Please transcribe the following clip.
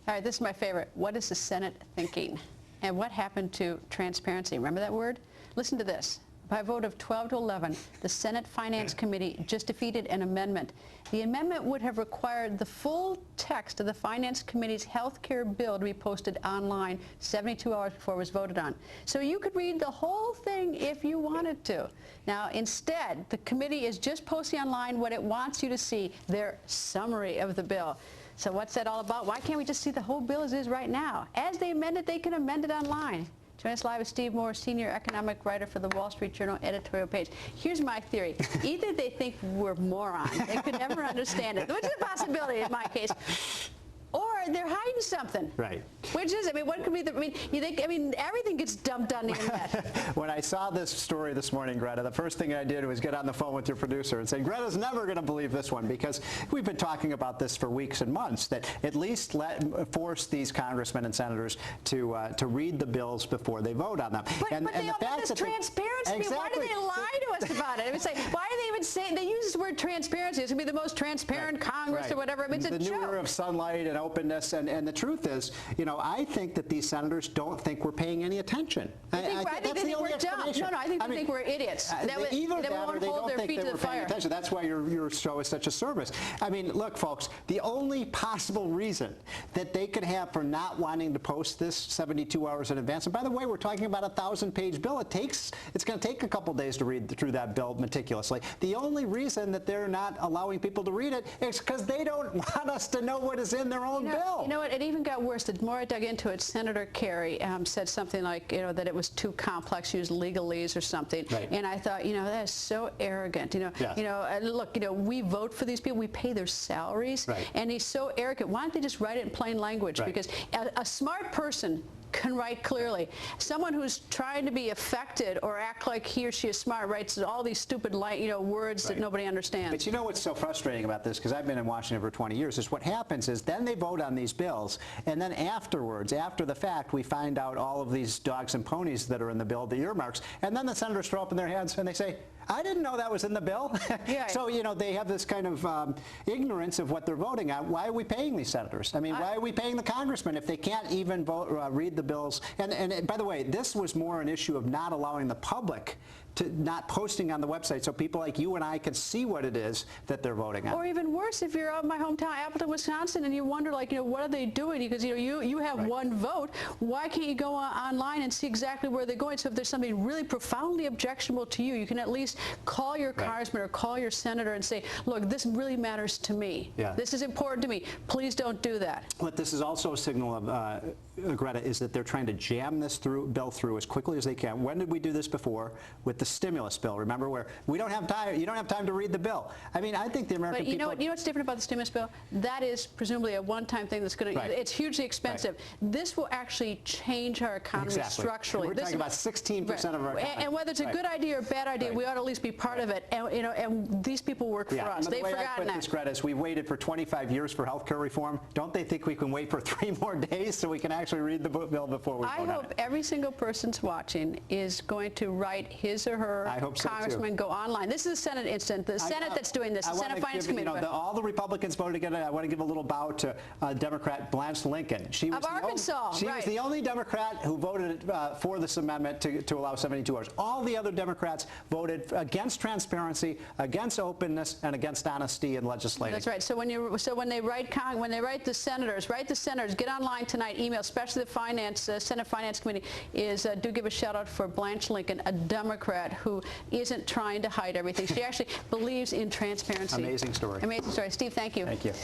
All right, this is my favorite. What is the Senate thinking? And what happened to transparency? Remember that word? Listen to this. By a vote of 12 to 11, the Senate Finance Committee just defeated an amendment. The amendment would have required the full text of the Finance Committee's health care bill to be posted online 72 hours before it was voted on. So you could read the whole thing if you wanted to. Now, instead, the committee is just posting online what it wants you to see, their summary of the bill. So what's that all about? Why can't we just see the whole bill as is right now? As they amend it, they can amend it online. Join us live with Steve Moore, senior economic writer for the Wall Street Journal editorial page. Here's my theory. Either they think we're morons, they could never understand it, which is a possibility in my case, or they're hiding something. Right. Which is, I mean, what could be the, you think, everything gets dumped on the internet. When I saw this story this morning, Greta, the first thing I did was get on the phone with your producer and say, Greta's never going to believe this one, because we've been talking about this for weeks and months, that at least force these congressmen and senators to read the bills before they vote on them. But they all have this transparency. Exactly. Why do they lie to us about it? It's like, why do they even say, they use this word transparency. It's going to be the most transparent Congress or whatever. I mean, it's a joke. The new era of sunlight and openness, and the truth is, you know, I think that these senators don't think we're paying any attention. I think they think we're dumb. No, I think they think we're idiots. Either that or they don't think that we're paying attention. That's why your show is such a service. I mean, look, folks, the only possible reason that they could have for not wanting to post this 72 hours in advance, and by the way, we're talking about a 1,000-page bill. It's going to take a couple days to read through that bill meticulously. The only reason that they're not allowing people to read it is because they don't want us to know what is in their own bill. You know what? It even got worse. The more I dug into it, Senator Kerry said something like, you know, that it was too complex, used legalese or something. Right. And I thought, you know, that is so arrogant. You know, look, you know, we vote for these people, we pay their salaries, and he's so arrogant. Why don't they just write it in plain language? Because a smart person can write clearly. Someone who's trying to be affected or act like he or she is smart writes all these stupid, words that nobody understands. But you know what's so frustrating about this, because I've been in Washington for 20 years, is what happens is then they vote on these bills, and then afterwards, after the fact, we find out all of these dogs and ponies that are in the bill, the earmarks, and then the senators throw up in their hands and they say, I didn't know that was in the bill. So, you know, they have this kind of ignorance of what they're voting on. Why are we paying these senators? I mean, why are we paying the congressmen if they can't even vote, read the bills? And by the way, this was more an issue of not allowing the public to not posting on the website so people like you and I can see what it is that they're voting on. Or even worse, if you're out in my hometown, Appleton, Wisconsin, and you wonder, like, you know, what are they doing? Because, you know, you have one vote. Why can't you go online and see exactly where they're going? So if there's something really profoundly objectionable to you, you can at least call your congressman or call your senator and say, look, this really matters to me. This is important to me. Please don't do that. What this is also a signal of, Greta, is that they're trying to jam this bill through as quickly as they can. When did we do this before? With the stimulus bill, remember, where we don't have time, you don't have time to read the bill. I mean, I think the American people... But you know what's different about the stimulus bill? That is presumably a one-time thing that's going to... It's hugely expensive. This will actually change our economy structurally. We're talking about 16% of our economy. And whether it's a good idea or a bad idea, we ought to at least be part of it. And, you know, and these people work for us. They've forgotten that. This, Greta, is we waited for 25 years for health care reform. Don't they think we can wait for 3 more days so we can actually read the bill before we vote on it? I hope every single person's watching is going to write his or her congressman go online. This is a Senate incident. The Senate that's doing this. The Senate Finance Committee. You know, all the Republicans voted against it. I want to give a little bow to Democrat Blanche Lincoln. She was was the only Democrat who voted for this amendment to allow 72 hours. All the other Democrats voted against transparency, against openness, and against honesty in legislating. That's right. So when they write the senators, get online tonight. Email, especially the Senate Finance Committee, do give a shout out for Blanche Lincoln, a Democrat who isn't trying to hide everything. She actually believes in transparency. Amazing story. Amazing story. Steve, thank you. Thank you.